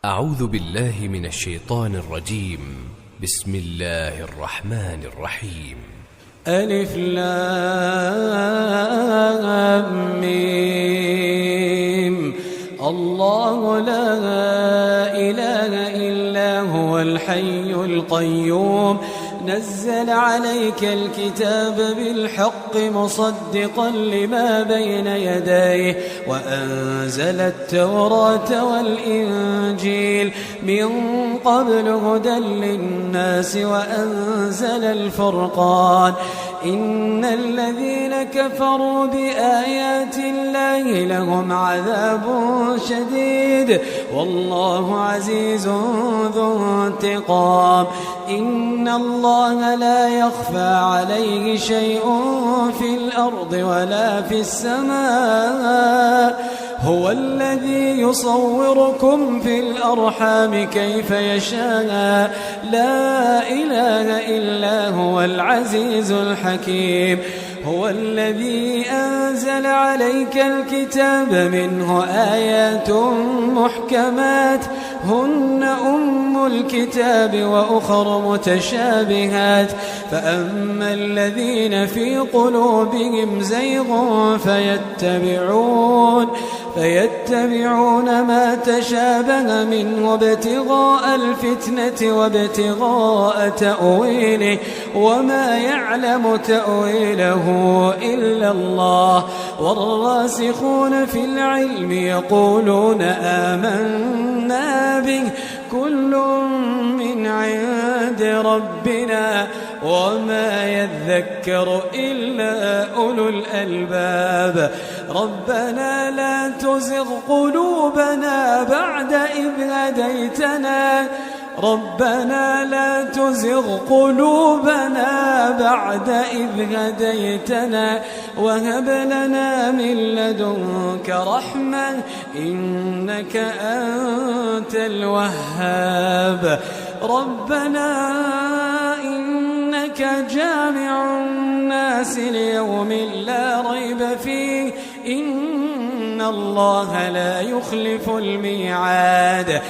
أعوذ بالله من الشيطان الرجيم. بسم الله الرحمن الرحيم. ألف لام ميم. الله لا إله إلا هو الحي القيوم نزل عليك الكتاب بالحق مصدقا لما بين يديه وأنزل التوراة والإنجيل من قبل هدى للناس وأنزل الفرقان إن الذين كفروا بآيات الله لهم عذاب شديد والله عزيز ذو انتقام. إن الله لا يخفى عليه شيء في الأرض ولا في السماء هو الذي يصوركم في الأرحام كيف يشاء لا إله إلا هو العزيز الحكيم. هو الذي أنزل عليك الكتاب منه آيات محكمات هن أم الكتاب وأخر متشابهات فأما الذين في قلوبهم زيغ فيتبعون ما تشابه منه ابتغاء الفتنة وابتغاء تأويله وما يعلم تأويله إلا الله والراسخون في العلم يقولون آمنا به كل من عند ربنا وما يذكر إلا أولو الألباب. ربنا لا تزغ قلوبنا بعد إذ هديتنا وهب لنا من لدنك رحمة إنك أنت الوهاب. ربنا إنك جامع الناس ليوم لا ريب فيه إن الله لا يخلف الميعاد.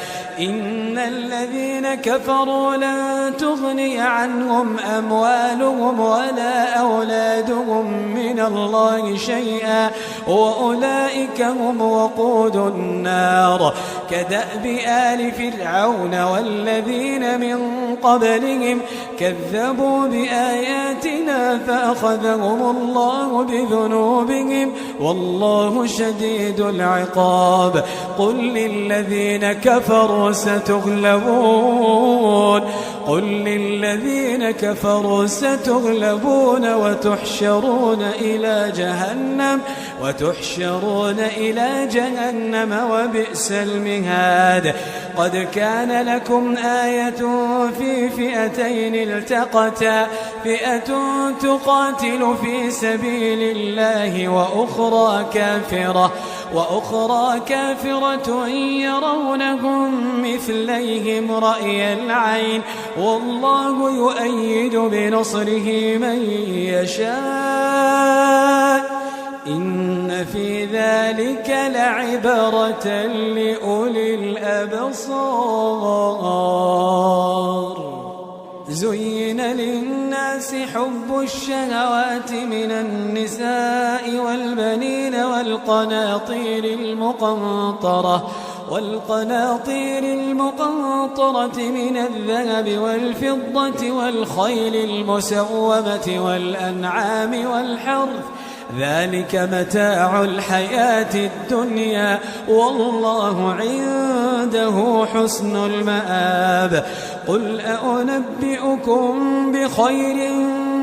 إن الذين كفروا لن تغني عنهم أموالهم ولا أولادهم من الله شيئا وأولئك هم وقود النار كدأب آل فرعون والذين من قبلهم كذبوا بآياتنا فأخذهم الله بذنوبهم والله شديد العقاب. قل للذين كفروا ستغلبون وتحشرون إلى جهنم وبئس المهاد. قد كان لكم آية في فئتين التقتا فئة تقاتل في سبيل الله وأخرى كافرة يرونهم مثليهم رأي العين والله يؤيد بنصره من يشاء إن في ذلك لعبرة لأولي الأبصار. زين للناس حب الشهوات من النساء والبنين والقناطير المقنطرة من الذهب والفضة والخيل المسومة والأنعام والحرث ذلك متاع الحياة الدنيا والله عنده حسن المآب. قل أنبئكم بخير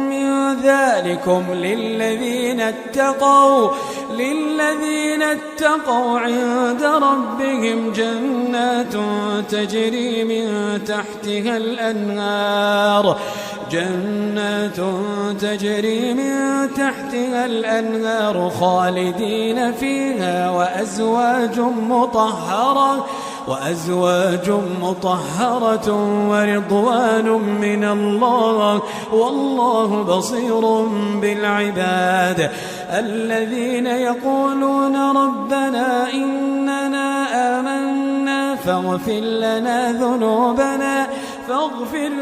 من ذلكم للذين اتقوا عند ربهم جنات تجري من تحتها الأنهار خالدين فيها وأزواج مطهرة ورضوان من الله والله بصير بالعباد. الذين يقولون ربنا إننا آمنا فاغفر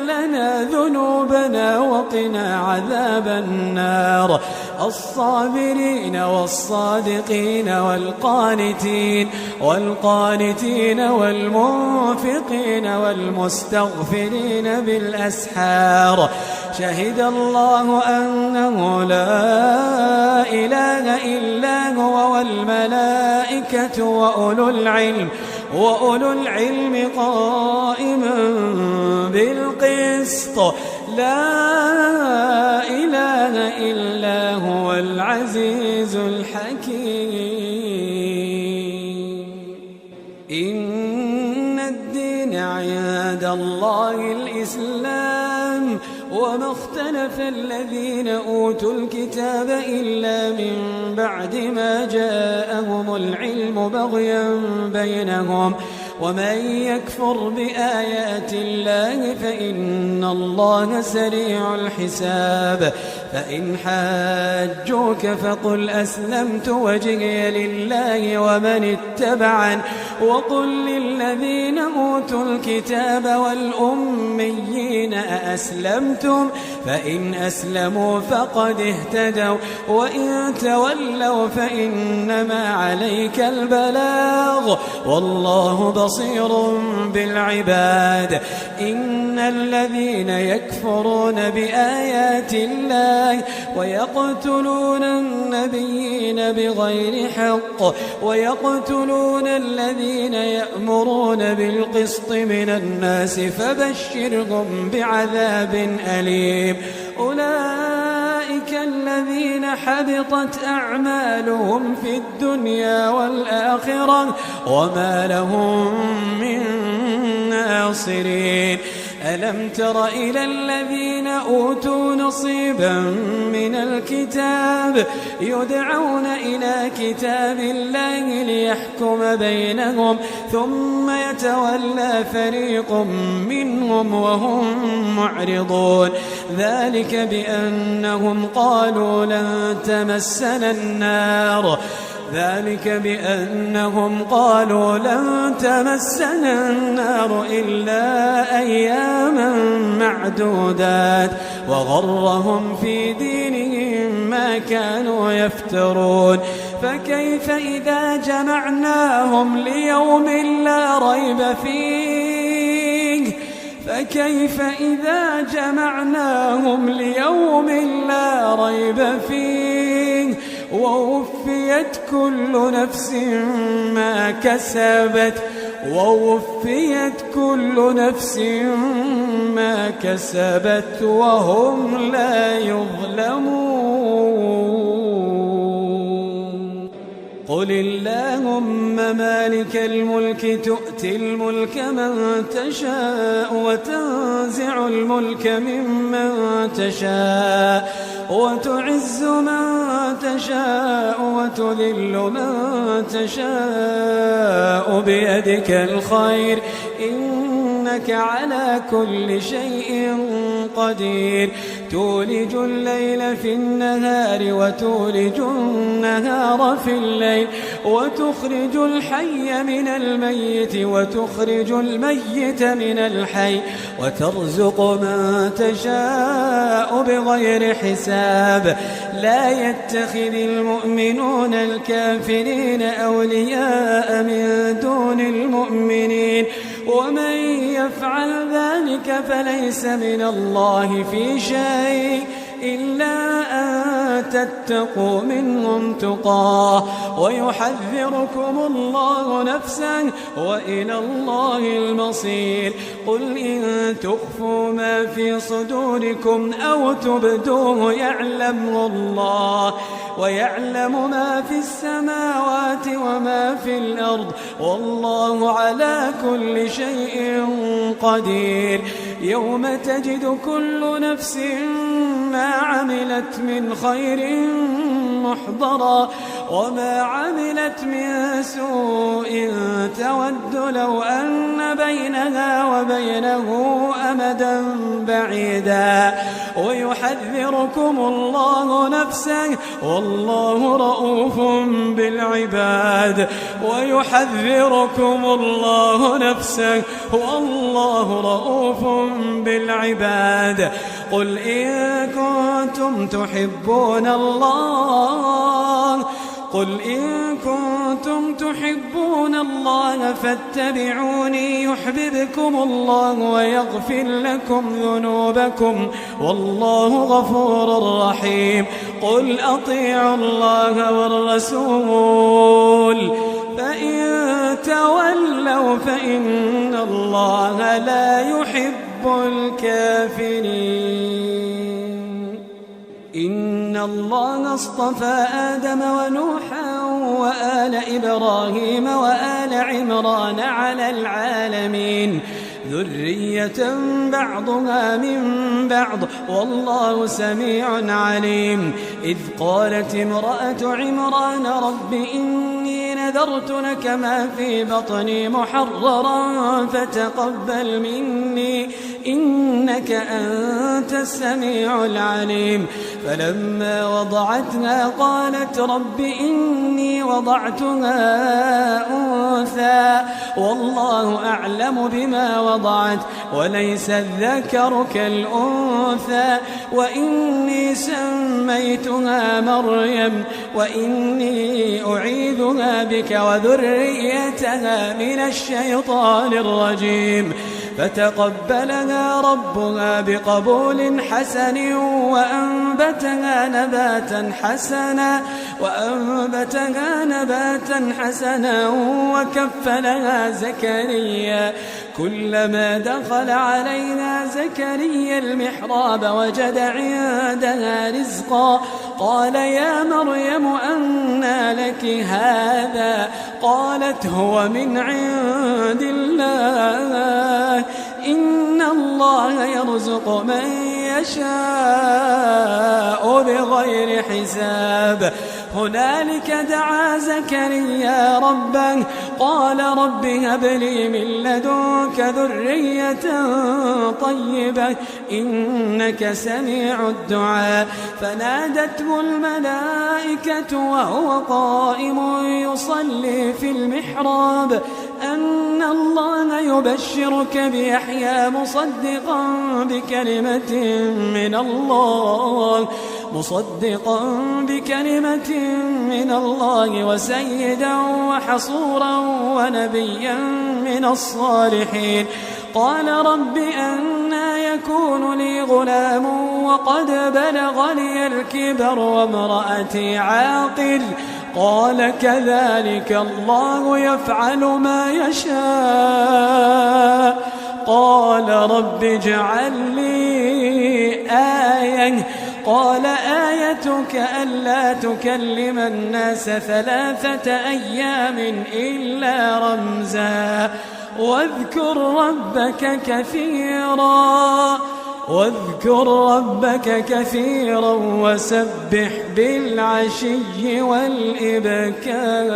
لنا ذنوبنا وقنا عذاب النار. الصابرين والصادقين والقانتين والمنفقين والمستغفرين بالأسحار. شهد الله أنه لا إله إلا هو والملائكة وأولو العلم قائما بالقسط. لا إله إلا هو العزيز الحكيم. إن الدين عند الله الإسلام وما اختلف الذين أوتوا الكتاب إلا من بعد ما جاءهم العلم بغيا بينهم ومن يكفر بآيات الله فإن الله سريع الحساب. فإن حاجوك فقل أسلمت وجهي لله ومن اتبعن وقل للذين أوتوا الكتاب والأميين أأسلمتم فإن أسلموا فقد اهتدوا وإن تولوا فإنما عليك البلاغ والله بصير بالعباد. إن الذين يكفرون بآيات الله ويقتلون النبيين بغير حق ويقتلون الذين يأمرون بالقسط من الناس فبشرهم بعذاب أليم. أولئك الذين حبطت أعمالهم في الدنيا والآخرة وما لهم من ناصرين. ألم تر إلى الذين أوتوا نصيبا من الكتاب يدعون إلى كتاب الله ليحكم بينهم ثم يتولى فريق منهم وهم معرضون. ذلك بأنهم قالوا لن تمسنا النار إلا أياما معدودات وغرهم في دينهم ما كانوا يفترون. فكيف إذا جمعناهم ليوم لا ريب فيه ووفيت كل نفس ما كسبت وهم لا يظلمون. قل اللهم مالك الملك تؤتي الملك من تشاء وتنزع الملك ممن تشاء وتعز من تشاء وتذل من تشاء بيدك الخير إنك على كل شيء قدير. تولج الليل في النهار وتولج النهار في الليل وتخرج الحي من الميت وتخرج الميت من الحي وترزق من تشاء بغير حساب. لا يتخذ المؤمنون الكافرين أولياء من دون المؤمنين ومن يفعل ذلك فليس من الله في شيء إلا أن تتقوا منهم تقاه ويحذركم الله نفسه وإلى الله المصير. قل إن تخفوا ما في صدوركم أو تبدوه يعلمه الله ويعلم ما في السماوات وما في الأرض والله على كل شيء قدير. يوم تجد كل نفس ما عملت من خير محضرا وما عملت من سوء تود لو أن بينها وبينه أمدا بعيدا ويحذركم الله نفسه والله رؤوف بالعباد ويحذركم الله نفسه والله رؤوف بالعباد قل إن كنتم تحبون الله فاتبعوني يحببكم الله ويغفر لكم ذنوبكم والله غفور رحيم قل أطيعوا الله والرسول فإن تولوا فإن الله لا يحب الكافرين إن الله اصطفى آدم ونوحا وآل إبراهيم وآل عمران على العالمين ذرية بعضها من بعض والله سميع عليم إذ قالت امرأة عمران رب إني نذرت لك ما في بطني محررا فتقبل مني إنك أنت السميع العليم فلما وضعتها قالت رب إني وضعتها أنثى والله أعلم بما وضعت وليس الذكر كالأنثى وإني سميتها مريم وإني أعيذها بك وذريتها من الشيطان الرجيم فتقبلها ربها بقبول حسن وأنبتها نباتا حسنا وكفلها زكريا كلما دخل عليها زكريا المحراب وجد عندها رزقا قال يا مريم أنى لك هذا قالت هو من عند الله إن الله يرزق من يشاء بغير حساب هنالك دعا زكريا ربه قال رب هب لي من لدنك ذرية طيبة إنك سميع الدعاء فنادته الملائكة وهو قائم يصلي في المحراب أن الله يبشرك بيحيى مصدقا بكلمة من الله وسيدا وحصورا ونبيا من الصالحين قال رب أنى يكون لي غلام وقد بلغني الكبر وامرأتي عاقر قال كذلك الله يفعل ما يشاء قال رب اجعل لي آية قال آيتك ألا تكلم الناس 3 أيام إلا رمزا واذكر ربك كثيرا وسبح بالعشي والإبكار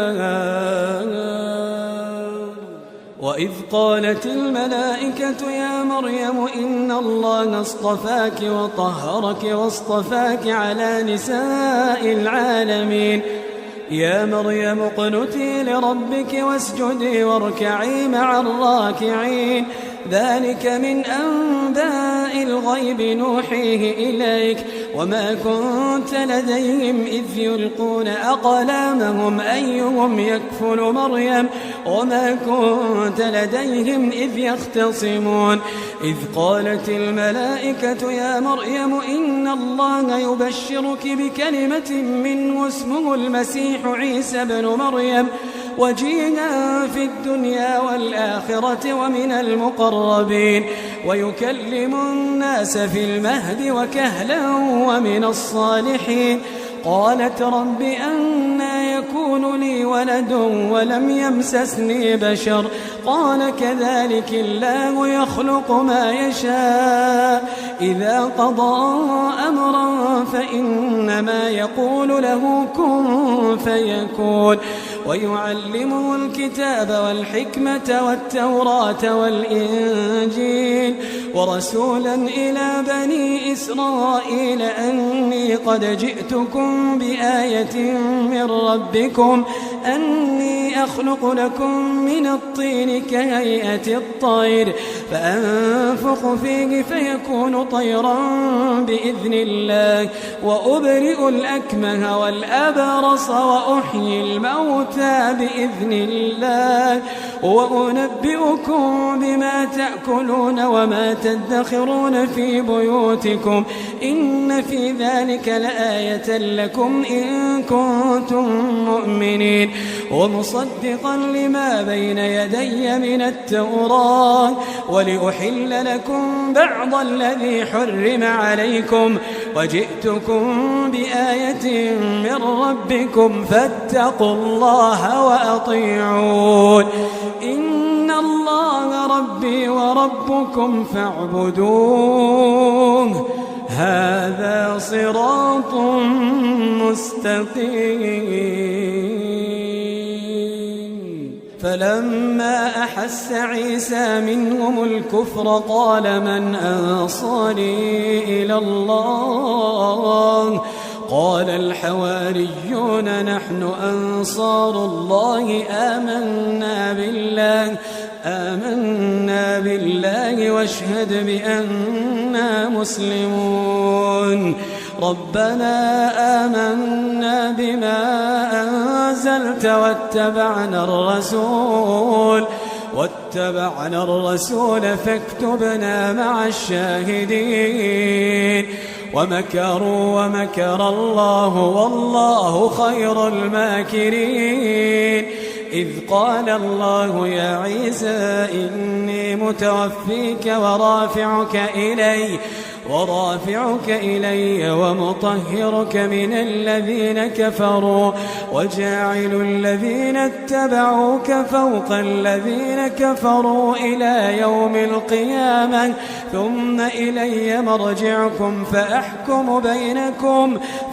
وإذ قالت الملائكة يا مريم إن الله اصطفاك وطهرك واصطفاك على نساء العالمين يا مريم اقنتي لربك واسجدي واركعي مع الراكعين ذلك من أنباء الغيب نوحيه إليك وما كنت لديهم إذ يلقون أقلامهم أيهم يكفل مريم وما كنت لديهم إذ يختصمون إذ قالت الملائكة يا مريم إن الله يبشرك بكلمة منه اسمه المسيح عيسى بن مريم وجيها في الدنيا والآخرة ومن المقربين ويكلم الناس في المهد وكهلا ومن الصالحين قالت رب أنى يكون لي ولد ولم يمسسني بشر قال كذلك الله يخلق ما يشاء إذا قضى أمرا فإنما يقول له كن فيكون ويعلمه الكتاب والحكمة والتوراة والإنجيل ورسولا إلى بني إسرائيل أني قد جئتكم بآية من ربكم أني أخلق لكم من الطين كهيئة الطير فأنفخ فيه فيكون طيرا بإذن الله وأبرئ الأكمه والأبرص وأحيي الموتى بإذن الله وأنبئكم بما تأكلون وما تدخرون في بيوتكم إن في ذلك لآية لكم إن كنتم مؤمنين ومصدقا لما بين يدي من التوراة ولأحل لكم بعض الذي حرم عليكم وجئتكم بآية من ربكم فاتقوا الله وأطيعون إن الله ربي وربكم فاعبدوه هذا صراط مستقيم. فلما أحس عيسى منهم الكفر قال من أنصاري إلى الله قال الحواريون نحن أنصار الله آمنا بالله واشهد بأننا مسلمون ربنا آمنا بما أنزلت واتبعنا الرسول فاكتبنا مع الشاهدين ومكروا ومكر الله والله خير الماكرين إذ قال الله يا عيسى إني متوفيك ورافعك إلي ومطهرك من الذين كفروا وجاعل الذين اتبعوك فوق الذين كفروا إلى يوم القيامة ثم إلي مرجعكم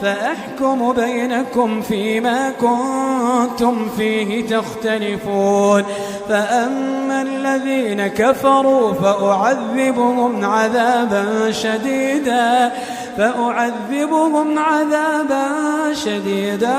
فأحكم بينكم فيما كنتم فيه تختلفون فأما الذين كفروا فأعذبهم عذابا شديدا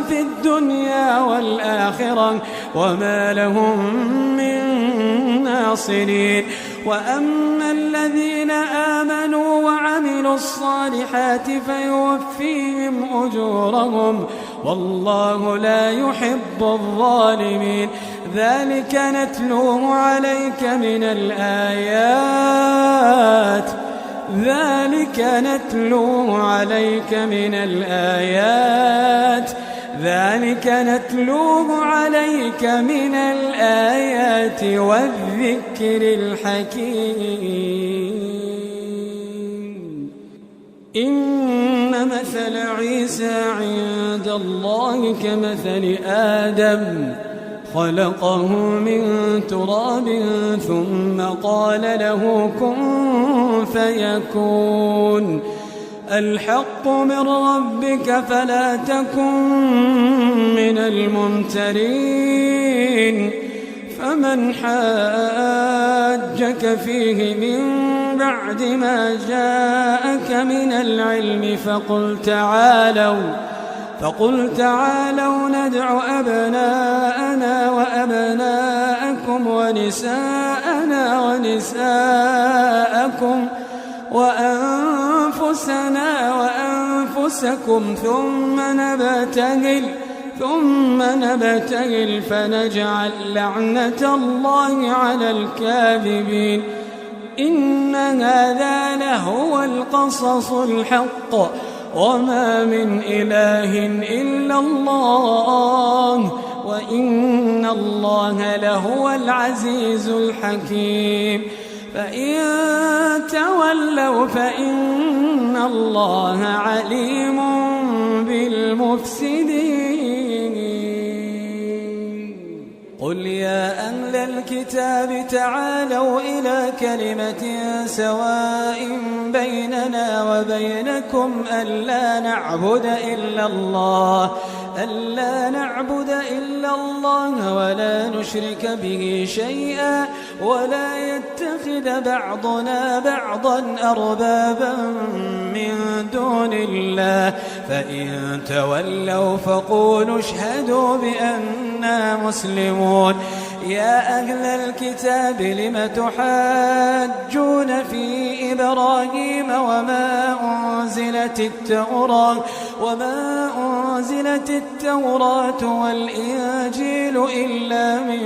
في الدنيا والآخرة وما لهم من ناصرين وأما الذين آمنوا وعملوا الصالحات فيوفيهم أجورهم والله لا يحب الظالمين ذلك نتلوه عليك من الآيات والذكر الحكيم إن مثل عيسى عند الله كمثل آدم خلقه من تراب ثم قال له كن فيكون الحق من ربك فلا تكن من الممترين فمن حاجك فيه من بعد ما جاءك من العلم فقل تعالوا ندع أبناءنا وأبناءكم ونساءنا ونساءكم وأنفسنا وأنفسكم ثم نبتهل فنجعل لعنة الله على الكاذبين إن هذا لهو القصص الحق وما من إله إلا الله وإن الله لهو العزيز الحكيم فإن تولوا فإن الله عليم بالمفسدين قل يا أهل الكتاب تعالوا إلى كلمة سواء بيننا وبينكم ألا نعبد إلا إلا الله ولا نشرك به شيئا ولا يتخذ بعضنا بعضا أربابا من دون الله فإن تولوا فقولوا اشهدوا بأننا مسلمون. يا أهل الكتاب لم تحاجون في إبراهيم وما أنزلت التوراة والإنجيل إلا من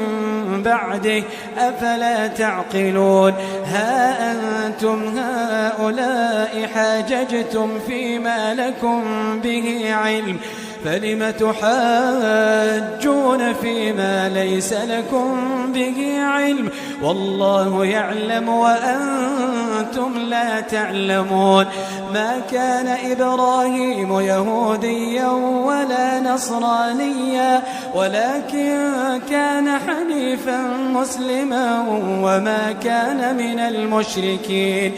بعده أفلا تعقلون. ها أنتم هؤلاء حاججتم فيما لكم به علم فلم تحاجون فيما ليس لكم به علم والله يعلم وأنتم لا تعلمون. ما كان إبراهيم يهوديا ولا نصرانيا ولكن كان حنيفا مسلما وما كان من المشركين.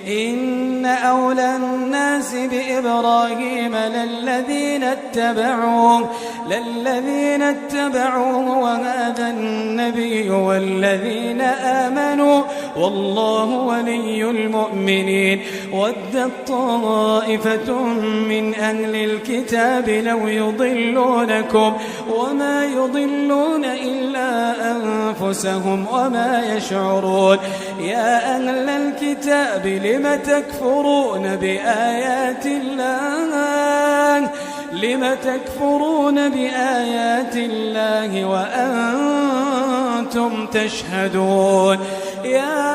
إن أولى الناس بإبراهيم للذين اتبعوه وهذا النبي والذين آمنوا والله ولي المؤمنين. ودت طائفة من أهل الكتاب لو يضلونكم وما يضلون إلا أنفسهم وما يشعرون. يا أهل الكتاب لم تكفرون بآيات الله وأنتم تشهدون. يا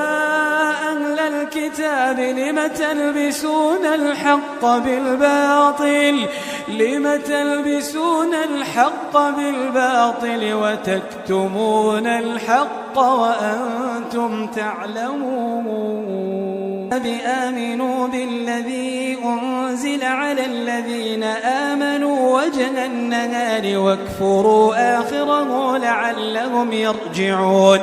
أهل الكتاب لم تلبسون الحق بالباطل وتكتمون الحق وأنتم تعلمون. آمنوا بالذي أنزل على الذين آمنوا وجه النهار واكفروا آخره لعلهم يرجعون.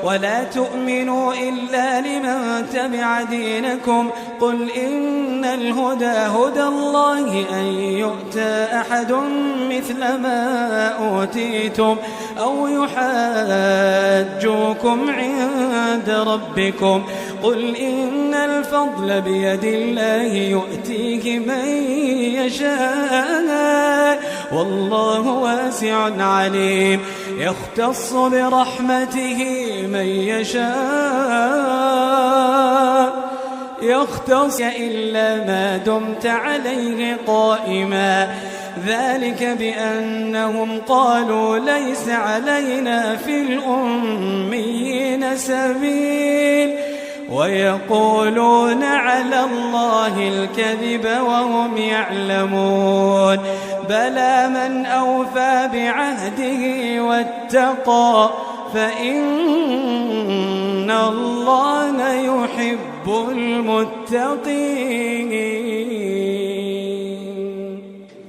ولا تؤمنوا إلا لمن تبع دينكم قل إن الهدى هدى الله أن يؤتى أحد مثل ما أوتيتم أو يحاجوكم عند ربكم قل إن الفضل بيد الله يؤتيه من يشاء والله واسع عليم. يختص برحمته من يشاء إلا ما دمت عليه قائما. ذلك بأنهم قالوا ليس علينا في الأميين سبيل ويقولون على الله الكذب وهم يعلمون. بلى من أوفى بعهده واتقى فإن الله يحب المتقين.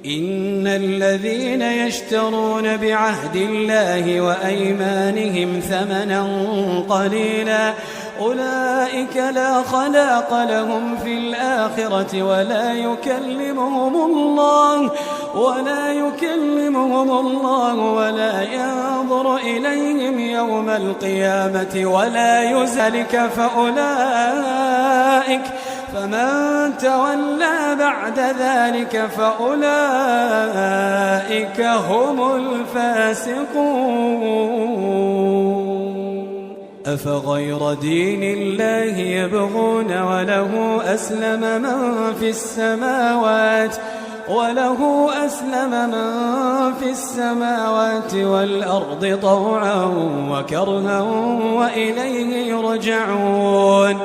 إن الذين يشترون بعهد الله وأيمانهم ثمنا قليلا أولئك لا خلاق لهم في الآخرة ولا يكلمهم الله ولا ينظر إليهم يوم القيامة ولا يزلك فمن تولى بعد ذلك فأولئك هم الفاسقون. أفغير دين الله يبغون وله أسلم من في السماوات والأرض طوعا وكرها وإليه يرجعون.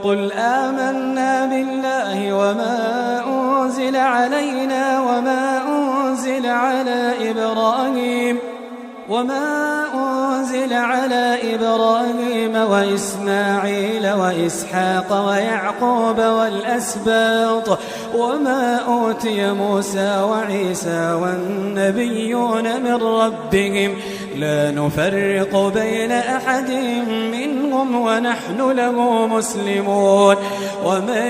قل آمنا بالله وما أنزل علينا وما أنزل على إبراهيم وإسماعيل وإسحاق ويعقوب والأسباط وما أوتي موسى وعيسى والنبيون من ربهم لا نفرق بين أحد منهم ونحن له مسلمون. ومن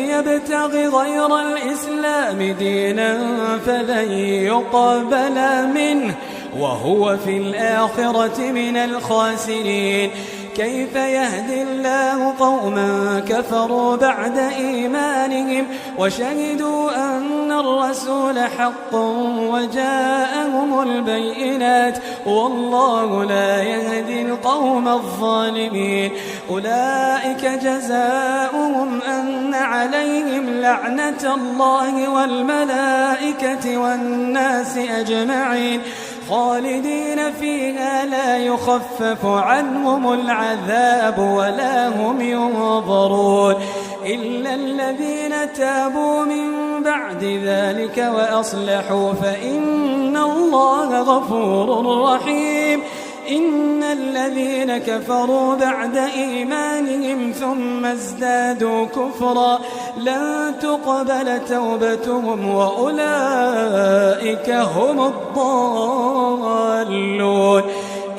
يبتغ غير الإسلام دينا فلن يقبل منه وهو في الآخرة من الخاسرين. كيف يهدي الله قوما كفروا بعد إيمانهم وشهدوا أن الرسول حق وجاءهم البينات والله لا يهدي القوم الظالمين. أولئك جزاؤهم أن عليهم لعنة الله والملائكة والناس أجمعين خالدين فيها لا يخفف عنهم العذاب ولا هم ينظرون إلا الذين تابوا من بعد ذلك وأصلحوا فإن الله غفور رحيم. إن الذين كفروا بعد إيمانهم ثم ازدادوا كفرا لن تقبل توبتهم وأولئك هم الضالون.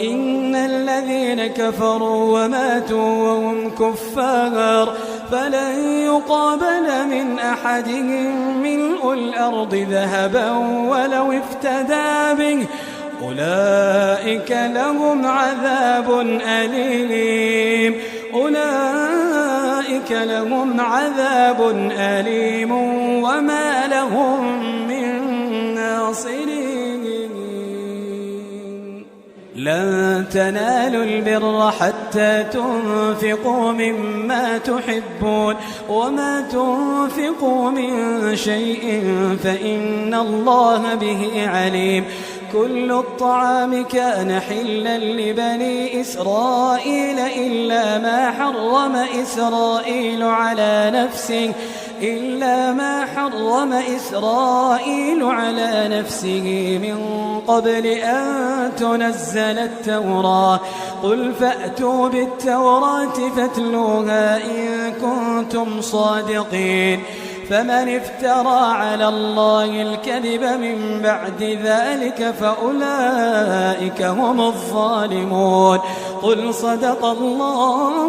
إن الذين كفروا وماتوا وهم كفار فلن يقبل من أحدهم ملء الأرض ذهبا ولو افتدى به أولئك لهم عذاب أليم. أولئك لهم عذاب أليم وما لهم من ناصرين. لن تنالوا البر حتى تنفقوا مما تحبون وما تنفقوا من شيء فإن الله به عليم. كل الطعام كان حلا لبني إسرائيل إلا ما حرم إسرائيل على نفسه من قبل أن تنزل التوراة. قل فأتوا بالتوراة فاتلوها إن كنتم صادقين. فمن افترى على الله الكذب من بعد ذلك فأولئك هم الظالمون. قل صدق الله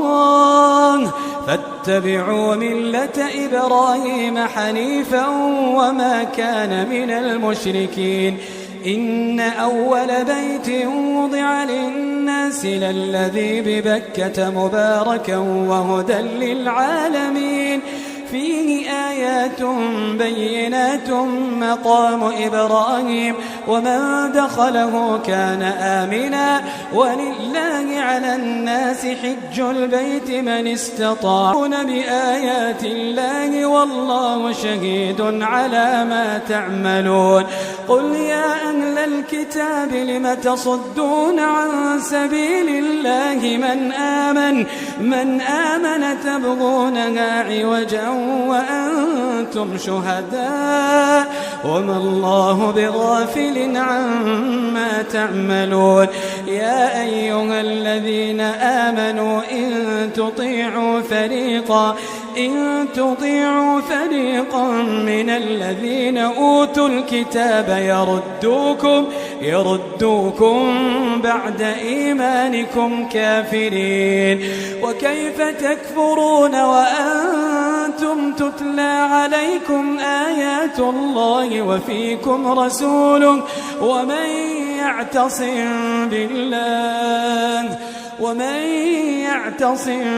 فاتبعوا ملة إبراهيم حنيفا وما كان من المشركين. إن أول بيت وضع للناس للذي ببكة مباركا وهدى للعالمين فيه آيات بينات مقام إبراهيم ومن دخله كان آمنا ولله على الناس حج البيت من استطاع بآيات الله والله شهيد على ما تعملون. قل يا أهل الكتاب لم تصدون عن سبيل الله من آمن تبغونها عوجا وأنتم شهداء وما الله بغافل عما تعملون. يا أيها الذين آمنوا إن تطيعوا فريقا من الذين أوتوا الكتاب يردوكم بعد إيمانكم كافرين. وكيف تكفرون وأنتم تتلى عليكم آيات الله وفيكم رسوله ومن يعتصم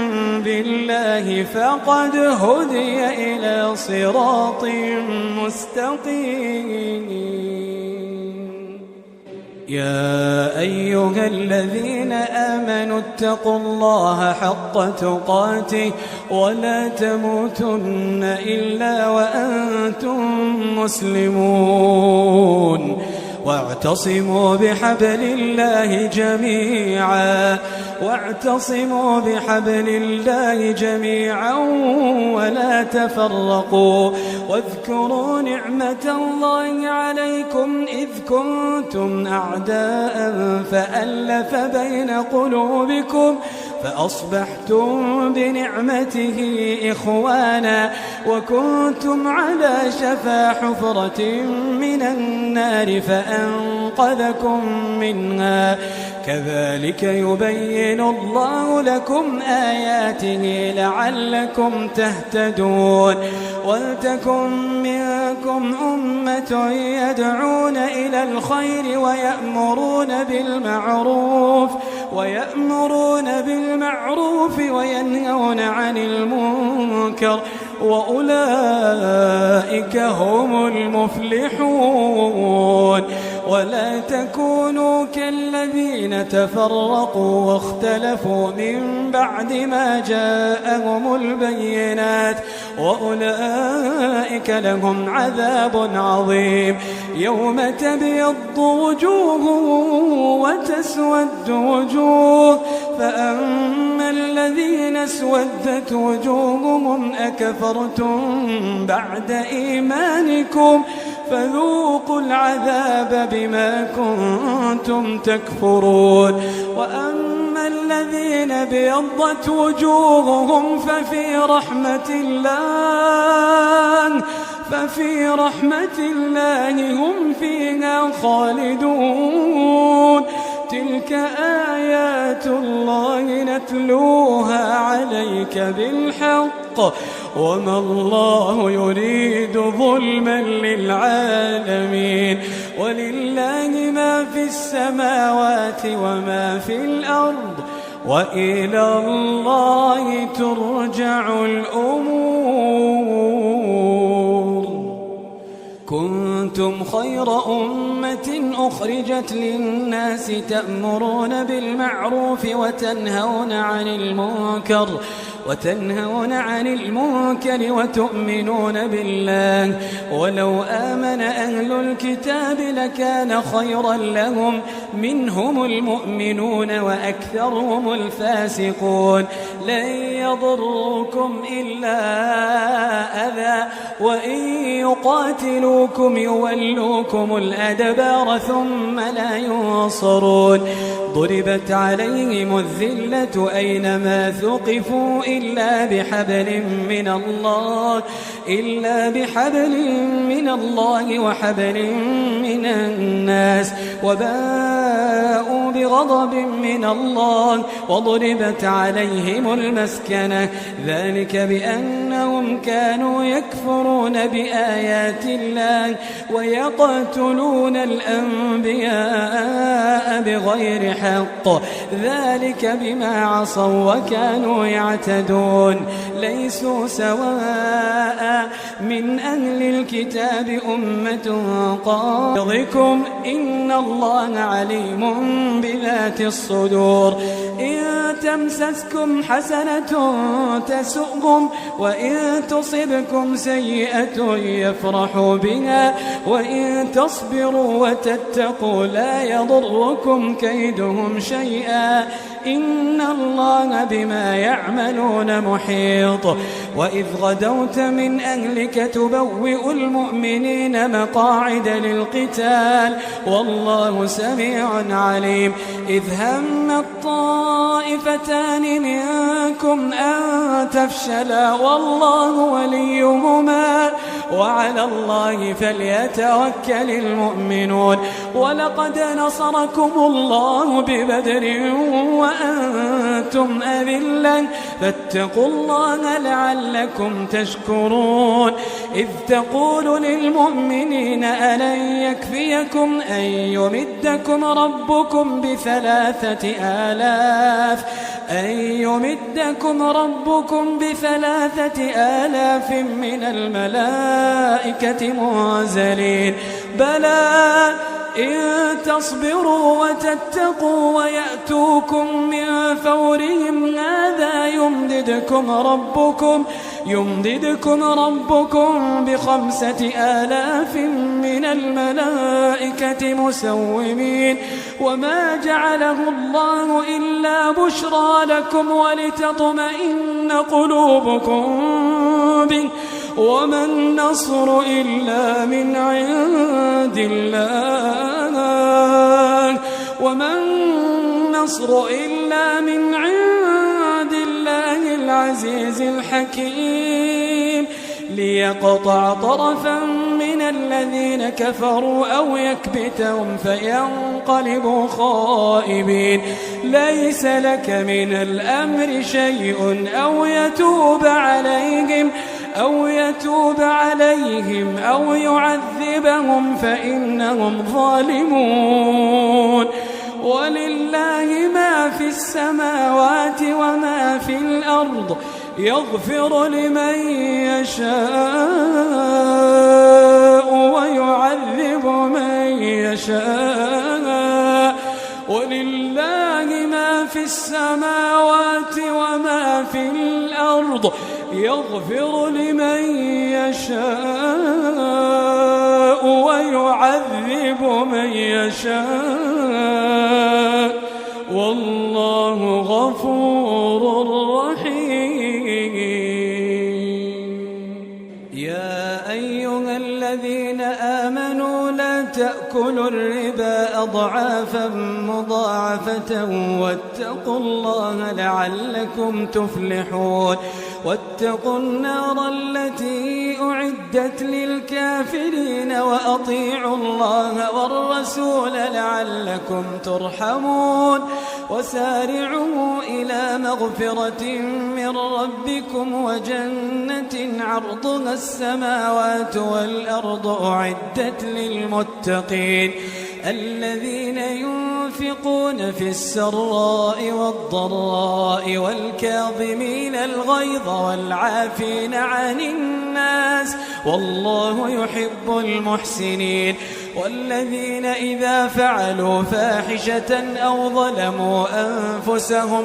بالله فقد هدي إلى صراط مستقيم. يا أيها الذين آمنوا اتقوا الله حق تقاته ولا تموتن إلا وأنتم مسلمون. واعتصموا بحبل الله جميعا ولا تفرقوا. واذكروا نعمة الله عليكم إذ كنتم أعداء فألف بين قلوبكم فأصبحتم بنعمته إخوانا وكنتم على شفا حفرة من النار فأنقذكم منها. كذلك يبين الله لكم آياته لعلكم تهتدون. ولتكن منكم منكم أمة يدعون إلى الخير ويأمرون بالمعروف وينهون عن المنكر وأولئك هم المفلحون. ولا تكونوا كالذين تفرقوا واختلفوا من بعد ما جاءهم البينات وأولئك لهم عذاب عظيم. يوم تبيض وجوه وتسود وجوه، فأما الذين اسودت وجوههم أكفرتم بعد إيمانكم فذوقوا العذاب بما كنتم تكفرون. وأما الذين ابيضت وجوههم ففي رحمة الله هم فيها خالدون. تلك آيات الله نتلوها عليك بالحق وما الله يريد ظلما للعالمين. ولله ما في السماوات وما في الأرض وإلى الله ترجع الأمور. كنتم خير أمة أخرجت للناس تأمرون بالمعروف وتنهون عن المنكر وتؤمنون بالله. ولو آمن أهل الكتاب لكان خيرا لهم، منهم المؤمنون وأكثرهم الفاسقون. لن يضروكم إلا أذى وإن يقاتلوكم يولوكم الأدبار ثم لا ينصرون. ضربت عليهم الذلة أينما ثقفوا إلا بحبل من الله وحبل من الناس وباءوا بغضب من الله وضربت عليهم المسكنة. ذلك بأنهم كانوا يكفرون بآيات الله ويقتلون الأنبياء بغير حق. ذلك بما عصوا وكانوا يعتدون. ليسوا سواء من أهل الكتاب أمة قاضيكم إن الله عليم بذات الصدور. إن تمسسكم حسنة تسؤهم وإن تصبكم سيئة يفرحوا بها وإن تصبروا وتتقوا لا يضركم كيدهم شيئا إن الله بما يعملون محيط. وإذ غدوت من أهلك تبوئ المؤمنين مقاعد للقتال والله سميع عليم. إذ هم الطائفتان منكم أن تفشلا والله وليهما وعلى الله فليتوكل المؤمنون. ولقد نصركم الله ببدر وأنتم أذلة فاتقوا الله لعلكم تشكرون. إذ تقول للمؤمنين ألن يكفيكم أن يمدكم ربكم بثلاثة آلاف من الملائكة منزلين. بلى إن تصبروا وتتقوا ويأتوكم من فورهم هذا يمددكم ربكم ب5,000 من الملائكة مسومين. وما جعله الله إلا بشرى لكم ولتطمئن قلوبكم به وما النصر إلا من عند الله العزيز الحكيم. ليقطع طرفا من الذين كفروا أو يكبتهم فينقلبوا خائبين. ليس لك من الأمر شيء أو يتوب عليهم أو يتوب عليهم أو يعذبهم فإنهم ظالمون. ولله ما في السماوات وما في الأرض يغفر لمن يشاء ويعذب من يشاء. ولله ما في السماوات وما في الأرض يغفر لمن يشاء ويعذب من يشاء والله غفور رحيم. يا أيها الذين آمنوا لا تأكلوا الربا أضعافا مضاعفة واتقوا الله لعلكم تفلحون. واتقوا النار التي أعدت للكافرين وأطيعوا الله والرسول لعلكم ترحمون. وسارعوا إلى مغفرة من ربكم وجنة عرضها السماوات والأرض أعدت للمتقين الذين ينفقون في السراء والضراء والكاظمين الغيظ والعافين عن الناس والله يحب المحسنين. والذين إذا فعلوا فاحشة أو ظلموا أنفسهم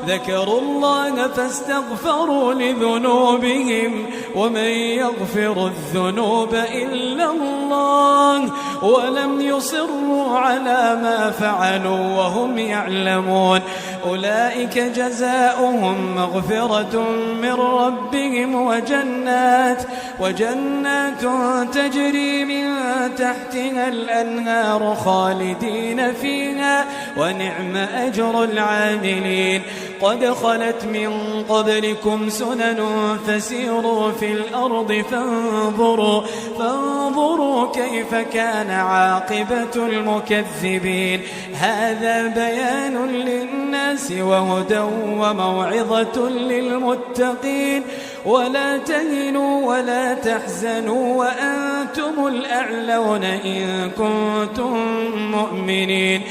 ذكروا الله فاستغفروا لذنوبهم ومن يغفر الذنوب إلا الله ولم يصروا على ما فعلوا وهم يعلمون أولئك جزاؤهم مغفرة من ربهم وجنات تجري من تحتها الأنهار خالدين فيها ونعم أجر العاملين. قد خلت من قبلكم سنن فسيروا في الأرض فانظروا كيف كان عاقبة المكذبين. هذا بيان للناس وهدى وموعظة للمتقين. ولا تهنوا ولا تحزنوا وأنتم الأعلون إن كنتم مؤمنين.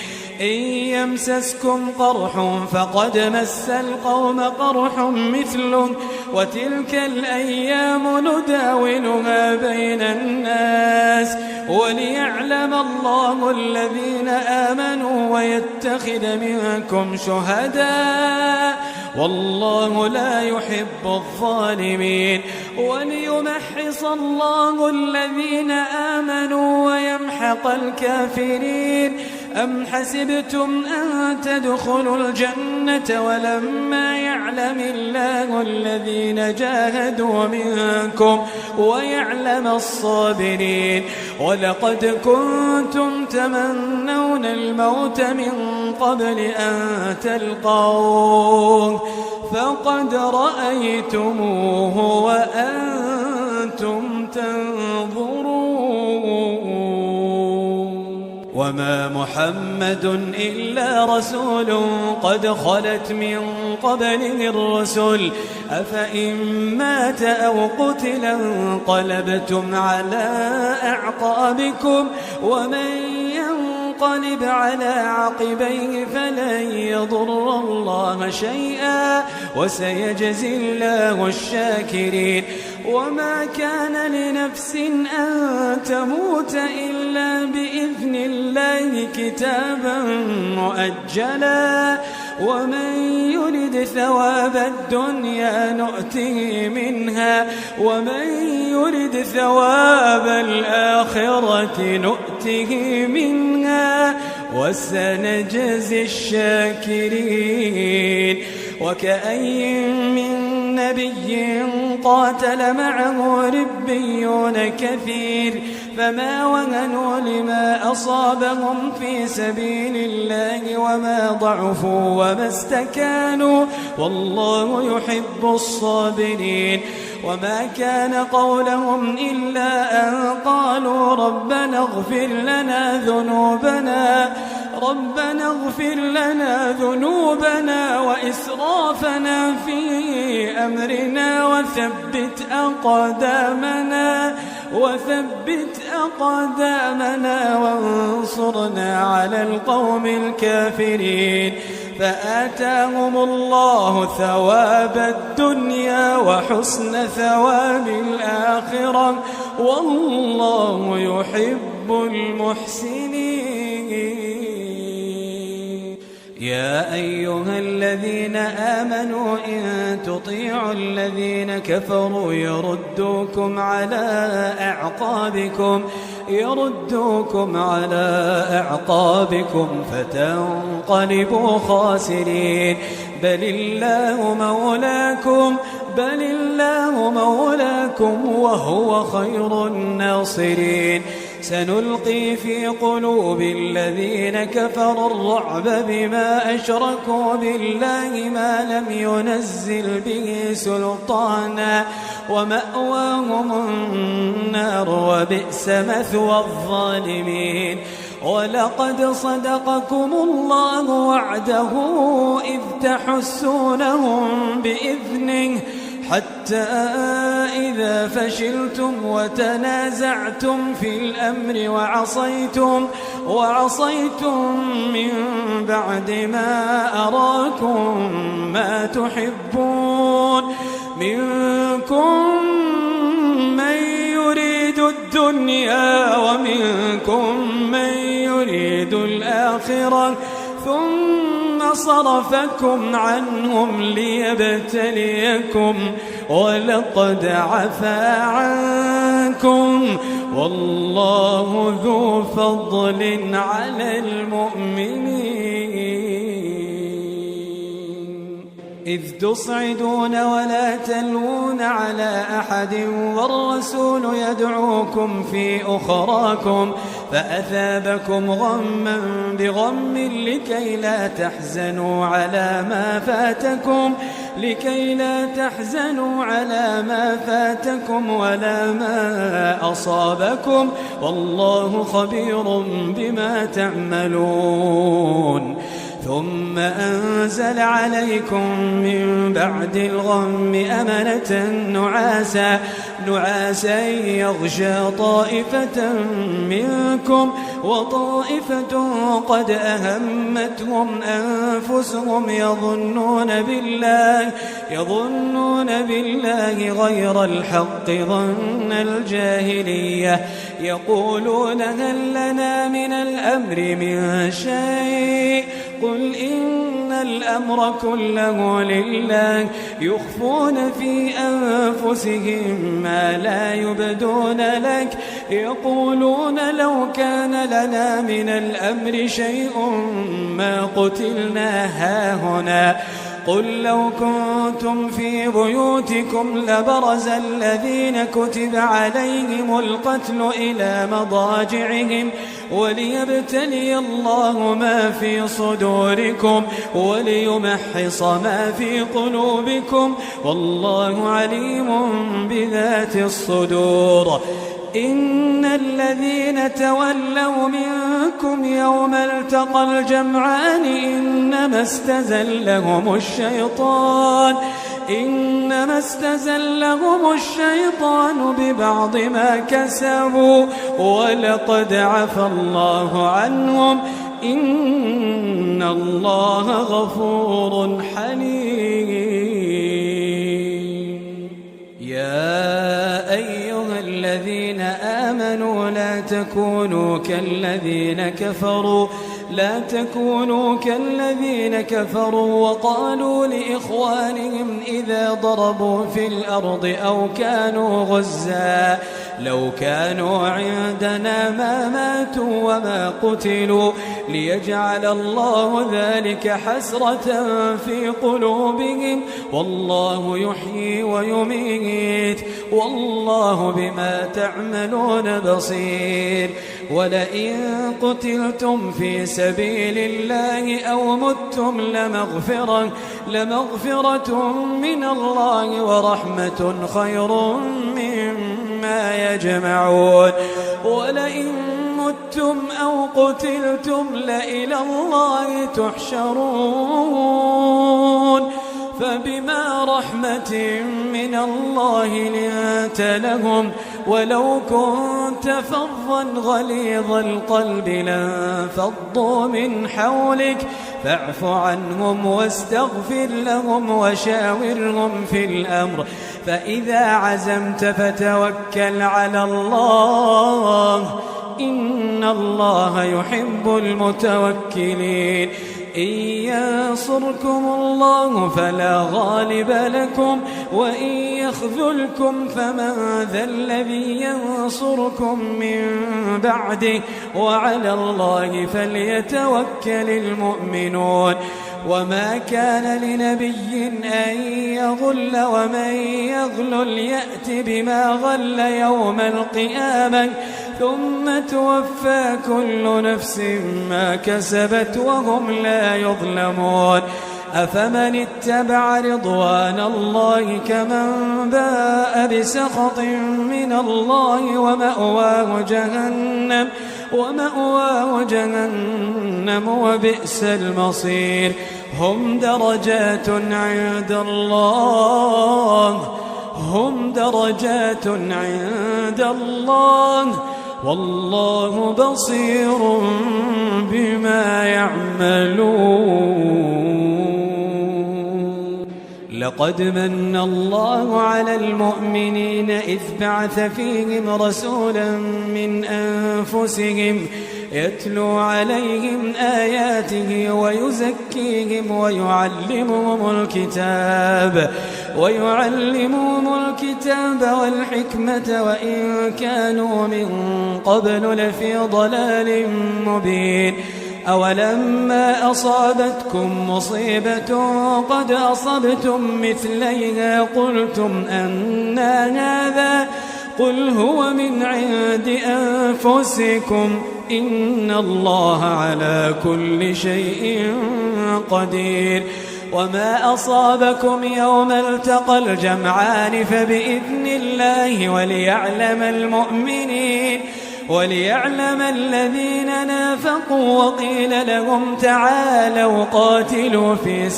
إن يمسسكم قرح فقد مس القوم قرح مثله وتلك الأيام نداولها بين الناس وليعلم الله الذين آمنوا ويتخذ منكم شهداء والله لا يحب الظالمين. وليمحص الله الذين آمنوا ويمحق الكافرين. أم حسبتم أن تدخلوا الجنة ولما يعلم الله الذين جاهدوا منكم ويعلم الصابرين. ولقد كنتم تمنون الموت من قبل أن تلقوه فقد رأيتموه وأنتم تنظرون. وما محمد إلا رسول قد خلت من قبله الرسل أفإن مات أو قتل انقلبتم على أعقابكم ومن ينقلب على عقبيه فلن يضر الله شيئا وسيجزي الله الشاكرين. وما كان لنفس أن تموت إلا بإذن الله كتابا مؤجلا ومن يرد ثواب الدنيا نؤته منها ومن يرد ثواب الآخرة نؤته منها وسنجزي الشاكرين. وكأي من نبي قاتل معه ربيون كثير فما وهنوا لما أصابهم في سبيل الله وما ضعفوا وما استكانوا والله يحب الصابرين. وما كان قولهم إلا أن قالوا ربنا اغفر لنا ربنا اغفر لنا ذنوبنا وإسرافنا في أمرنا وثبت أقدامنا وانصرنا على القوم الكافرين. فآتاهم الله ثواب الدنيا وحسن ثواب الآخرة والله يحب المحسنين. يا أيها الذين آمنوا إن تطيعوا الذين كفروا يردوكم على أعقابكم فتنقلبوا خاسرين. بل الله مولاكم وهو خير الناصرين. سنلقي في قلوب الذين كفروا الرعب بما أشركوا بالله ما لم ينزل به سلطانا ومأواهم النار وبئس مثوى الظالمين. ولقد صدقكم الله وعده إذ تحسونهم بإذنه حتى إذا فشلتم وتنازعتم في الأمر وعصيتم من بعد ما أراكم ما تحبون منكم من يريد الدنيا ومنكم من يريد الآخرة ثم صرفكم عنهم ليبتليكم ولقد عفا عنكم والله ذو فضل على المؤمنين. إذ تصعدون ولا تلوون على أحد والرسول يدعوكم في أخراكم فأثابكم غما بغم لكي لا تحزنوا على ما فاتكم ولا ما أصابكم والله خبير بما تعملون. ثم أنزل عليكم من بعد الغم أمنة نعاسا يغشى طائفة منكم وطائفة قد أهمتهم أنفسهم يظنون بالله غير الحق ظن الجاهلية يقولون هل لنا من الأمر من شيء قل إن الأمر كله لله يخفون في أنفسهم ما لا يبدون لك يقولون لو كان لنا من الأمر شيء ما قتلنا هاهنا قل لو كنتم في بيوتكم لبرز الذين كتب عليهم القتل إلى مضاجعهم وليبتلي الله ما في صدوركم وليمحص ما في قلوبكم والله عليم بذات الصدور. إن الذين تولوا منكم يوم التقى الجمعان إنما استزلهم الشيطان ببعض ما كسبوا ولقد عفى الله عنهم إن الله غفور حليم. يا أيها الذين آمنوا لا تكونوا كالذين كفروا وقالوا لإخوانهم إذا ضربوا في الأرض أو كانوا غزا لو كانوا عندنا ما ماتوا وما قتلوا ليجعل الله ذلك حسرة في قلوبهم والله يحيي ويميت والله بما تعملون بصير. ولئن قتلتم في سبيل الله أو متم لمغفرة من الله ورحمة خير مما يجمعون. ولئن متم أو قتلتم لإلى الله تحشرون فبما رحمة من الله لنت لهم ولو كنت فظا غليظ القلب لانفضوا من حولك فاعف عنهم واستغفر لهم وشاورهم في الأمر فإذا عزمت فتوكل على الله إن الله يحب المتوكلين إن ينصركم الله فلا غالب لكم وإن يخذلكم فمن ذا الذي ينصركم من بعده وعلى الله فليتوكل المؤمنون وما كان لنبي أن يغل ومن يغلل يأت بما غل يوم القيامة ثم توفى كل نفس ما كسبت وهم لا يظلمون أفمن اتبع رضوان الله كمن باء بسخط من الله ومأواه جهنم وبئس المصير هم درجات عند الله والله بصير بما يعملون لقد من الله على المؤمنين إذ بعث فيهم رسولا من أنفسهم يتلو عليهم آياته ويزكيهم ويعلمهم الكتاب والحكمة وإن كانوا من قبل لفي ضلال مبين أولما أصابتكم مصيبة قد أصبتم مثليها قلتم أنى هذا قل هو من عند أنفسكم إن الله على كل شيء قدير وما أصابكم يوم التقى الجمعان فبإذن الله وليعلم الذين نافقوا وقيل لهم تعالوا قاتلوا في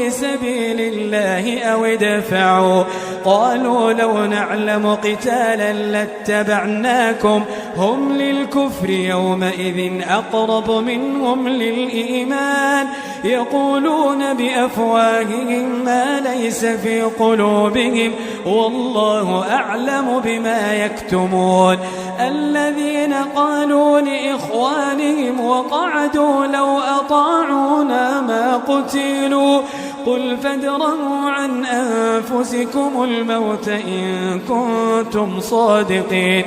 سبيل الله أو ادفعوا قالوا لو نعلم قتالا لاتبعناكم هم للكفر يومئذ أقرب منهم للإيمان يقولون بأفواههم ما ليس في قلوبهم والله أعلم بما يكتمون الذين قالوا لإخوانهم وقعدوا لو أطاعونا ما قتلوا قل فادرءوا عن أنفسكم الموت إن كنتم صادقين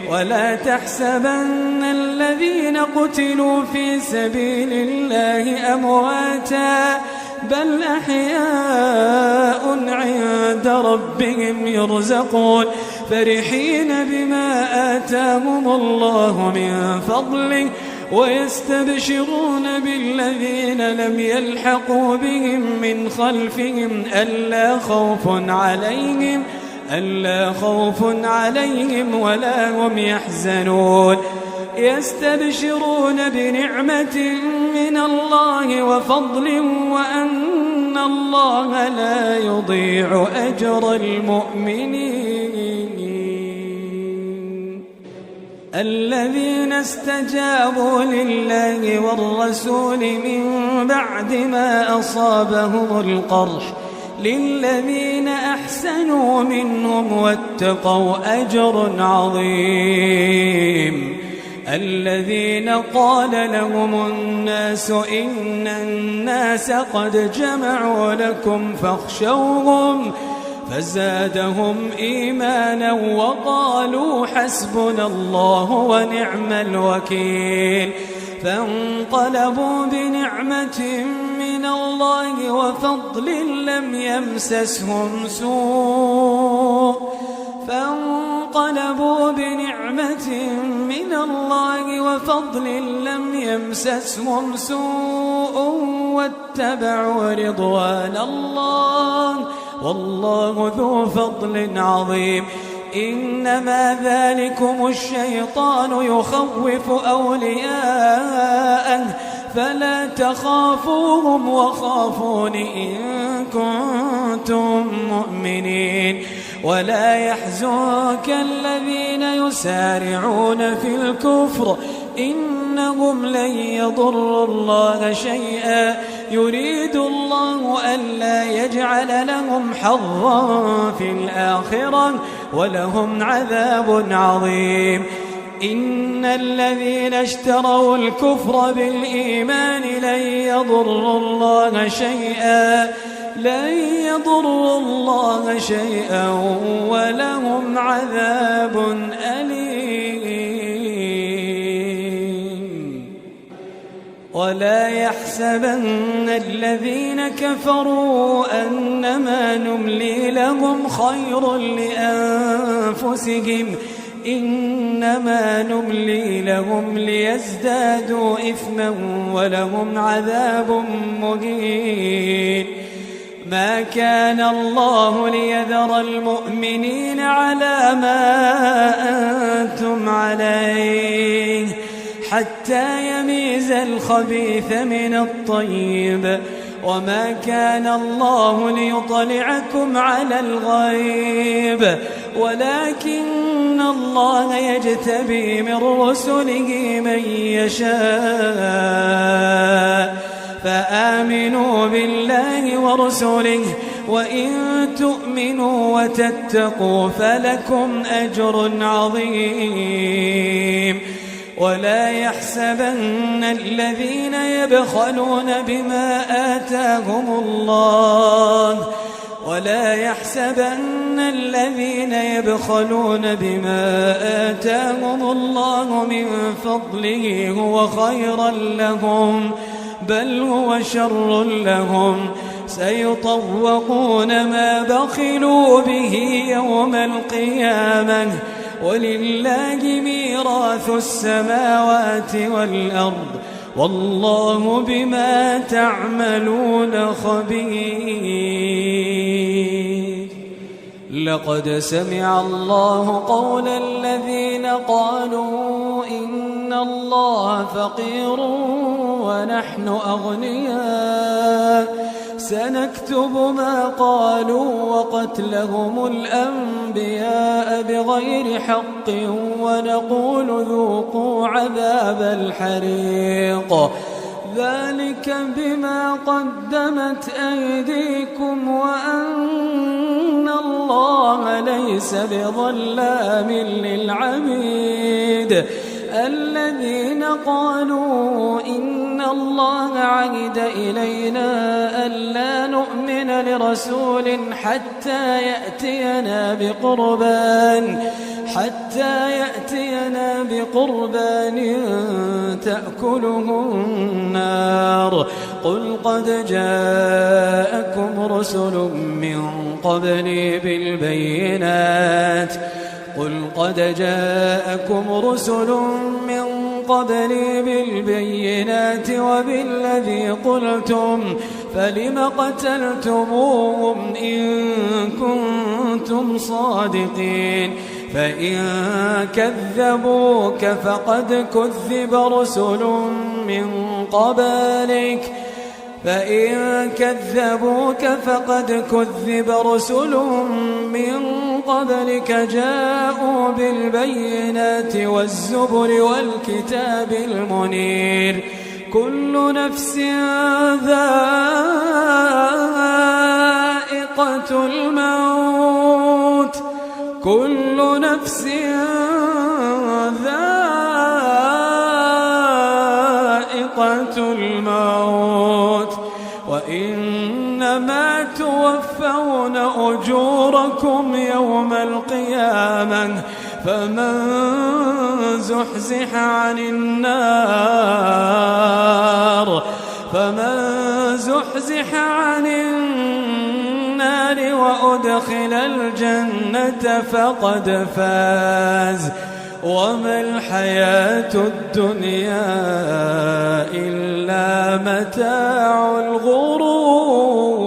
ولا تحسبن الذين قتلوا في سبيل الله أمواتا بل أحياء عند ربهم يرزقون فرحين بما آتاهم الله من فضله ويستبشرون بالذين لم يلحقوا بهم من خلفهم ألا خوف عليهم ولا هم يحزنون يستبشرون بنعمة من الله وفضل وأن الله لا يضيع أجر المؤمنين الذين استجابوا لله والرسول من بعد ما أصابهم القرح للذين أحسنوا منهم واتقوا أجر عظيم الذين قال لهم الناس إن الناس قد جمعوا لكم فاخشوهم فزادهم إيمانا وقالوا حسبنا الله ونعم الوكيل فانقلبوا بنعمة من الله وفضل لم يمسسهم سوء واتبعوا رضوان الله والله ذو فضل عظيم. إنما ذلكم الشيطان يخوف أولياءه فلا تخافوهم وخافون إن كنتم مؤمنين. ولا يحزنك الذين يسارعون في الكفر إنهم لن يضروا الله شيئا يريد الله ألا يجعل لهم حظا في الآخرة ولهم عذاب عظيم. إن الذين اشتروا الكفر بالإيمان لن يضروا الله شيئا ولهم عذاب أليم. ولا يحسبن الذين كفروا أنما نملي لهم خير لأنفسهم إنما نملي لهم ليزدادوا إثما ولهم عذاب مهين. ما كان الله ليذر المؤمنين على ما أنتم عليه حتى يميز الخبيث من الطيب وما كان الله ليطلعكم على الغيب ولكن الله يجتبي من رسله من يشاء فآمنوا بالله ورسله وإن تؤمنوا وتتقوا فلكم أجر عظيم. ولا يحسبن الذين يبخلون بما آتاهم الله من فضله هو خيرا لهم بل هو شر لهم سيطوقون ما بخلوا به يوم القيامة ولله ميراث السماوات والأرض والله بما تعملون خبير. لقد سمع الله قول الذين قالوا إن الله فقير ونحن أغنياء سنكتب ما قالوا وقتلهم الأنبياء بغير حق ونقول ذوقوا عذاب الحريق ذلك بما قدمت أيديكم وأن الله ليس بظلام للعبيد. الذين قالوا إن الله عهد إلينا ألا نؤمن لرسول حتى يأتينا بقربان تأكله النار قل قد جاءكم رسل من قبلي بالبينات وبالذي قلتم فلم قتلتموهم إن كنتم صادقين فإن كذبوك فقد كذب رسل من قبلك جاءوا بالبينات والزبر والكتاب المنير كل نفس ذائقة الموت وإنما توفون أجوركم يوم القيامة فمن زحزح عن النار وأدخل الجنة فقد فاز وما الحياة الدنيا إلا متاع الغرور.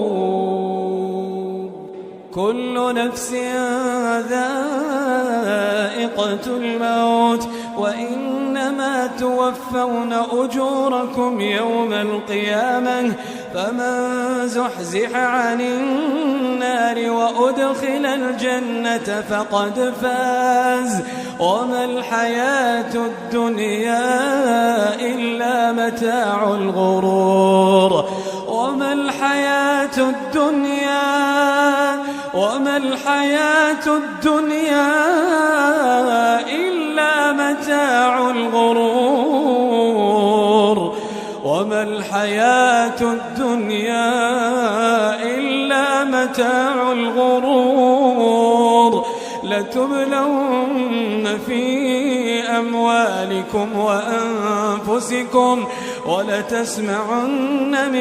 كل نفس ذائقة الموت وإنما توفون أجوركم يوم القيامة فمن زحزح عن النار وأدخل الجنة فقد فاز وما الحياة الدنيا إلا متاع الغرور وما الحياة الدنيا إلا متاع الغرور وما الحياة الدنيا إلا متاع الغرور لتبلون في أموالكم وأنفسكم ولتسمعن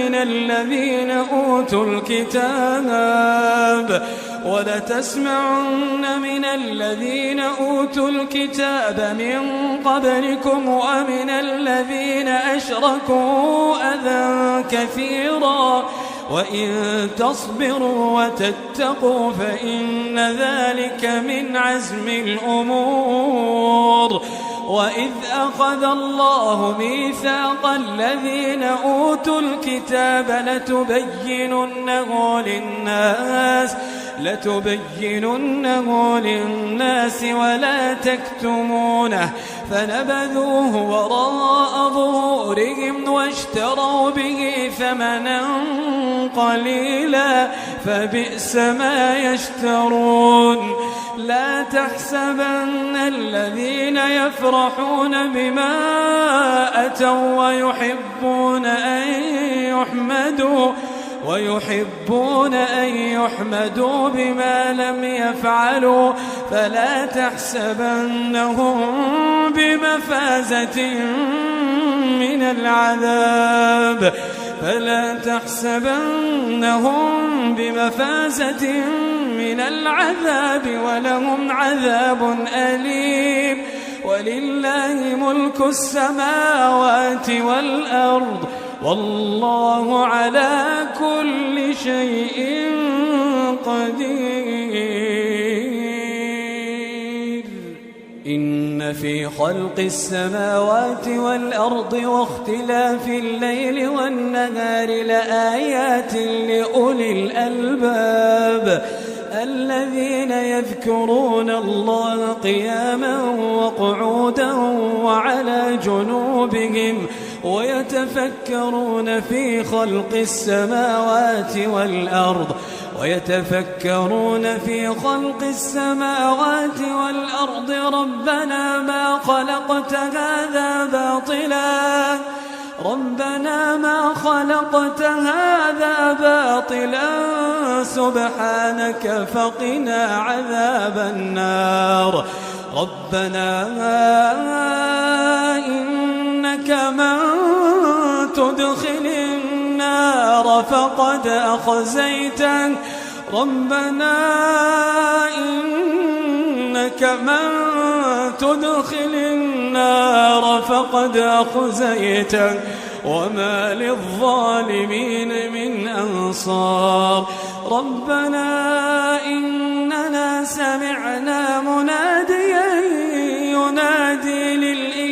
من الذين أوتوا الكتاب من قبلكم ومن الذين أشركوا أذى كثيرا وإن تصبروا وتتقوا فإن ذلك من عزم الأمور وإذ أخذ الله ميثاق الذين أوتوا الكتاب لتبيننه للناس ولا تكتمونه فنبذوه وراء ظهورهم واشتروا به ثمنا قليلا فبئس ما يشترون لا تحسبن الذين يفرحون بما أتوا ويحبون أن يحمدوا بما لم يفعلوا فلا تحسبنهم بمفازة من العذاب ولهم عذاب أليم ولله ملك السماوات والأرض والله على كل شيء قدير إن في خلق السماوات والأرض واختلاف الليل والنهار لآيات لأولي الألباب الذين يذكرون الله قياما وقعودا وعلى جنوبهم ويتفكرون في خلق السماوات والأرض ربنا ما خلقت هذا باطلا سبحانك فقنا عذاب النار ربنا إنك من تدخل النار فقد أخزيته ربنا إنك من تدخل النار فقد أخزيته وما للظالمين من أنصار ربنا إننا سمعنا مناديا ينادي للإيمان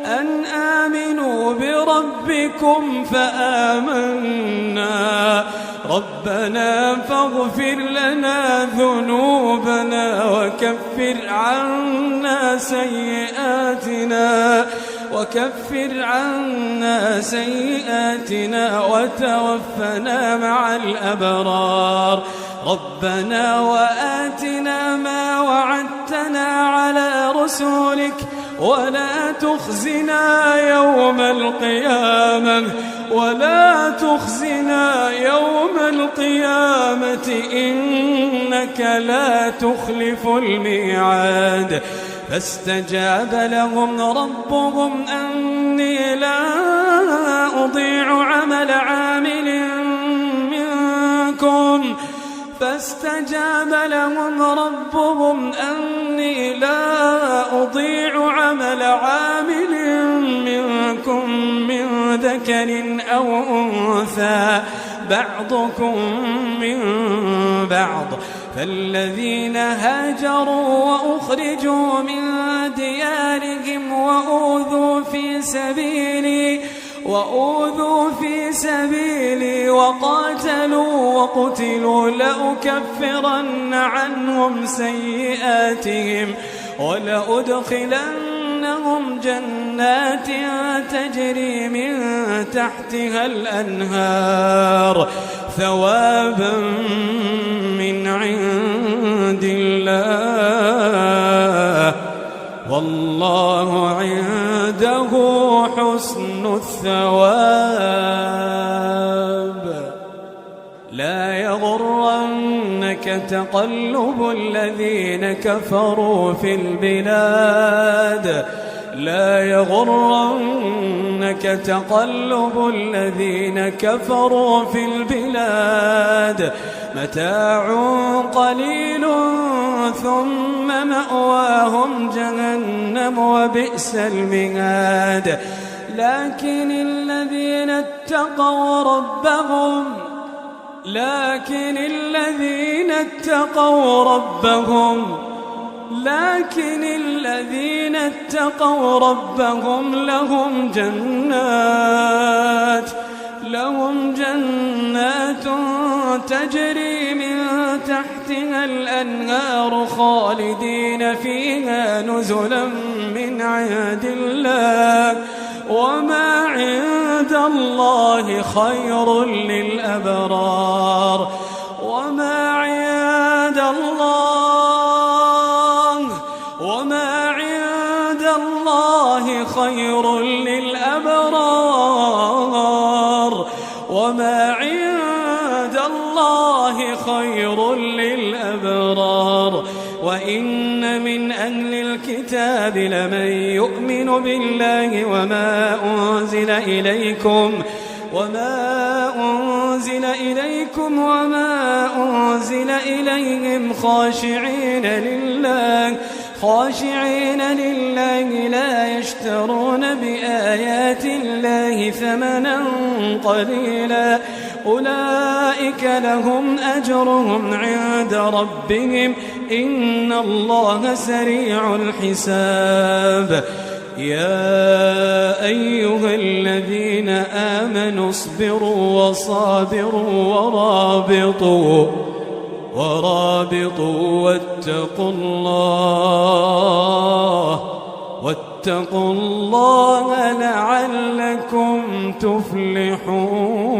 أن آمنوا بربكم فآمنا ربنا فاغفر لنا ذنوبنا وكفر عنا سيئاتنا وتوفنا مع الأبرار ربنا وآتنا ما وعدتنا على رسولك ولا تخزنا يوم القيامة إنك لا تخلف الميعاد فاستجاب لهم ربهم أني لا أضيع عمل عامل منكم من ذكر أو أنثى بعضكم من بعض. فالذين هاجروا وأخرجوا من ديارهم وأوذوا في سبيلي وقاتلوا وقتلوا لأكفرن عنهم سيئاتهم ولأدخلنهم جنات تجري من تحتها الأنهار ثوابا من عند الله والله عنده حسن الثواب. لا يغرنك تقلب الذين كفروا في البلاد لا يغرنك تقلب الذين كفروا في البلاد متاع قليل ثم مأواهم جهنم وبئس المهاد. لكن الذين اتقوا ربهم لهم جنات تجري من تحتها الأنهار خالدين فيها نزلا من عند الله وما عند الله خير للأبرار. وما عند الله خير للأبرار. وإن من أهل الكتاب لمن يؤمن بالله وما أنزل إليكم وما أنزل إليهم خاشعين لله لا يشترون بآيات الله ثمنا قليلا أولئك لهم أجرهم عند ربهم إن الله سريع الحساب. يا أيها الذين آمنوا اصبروا وصابروا ورابطوا واتقوا الله لعلكم تفلحون.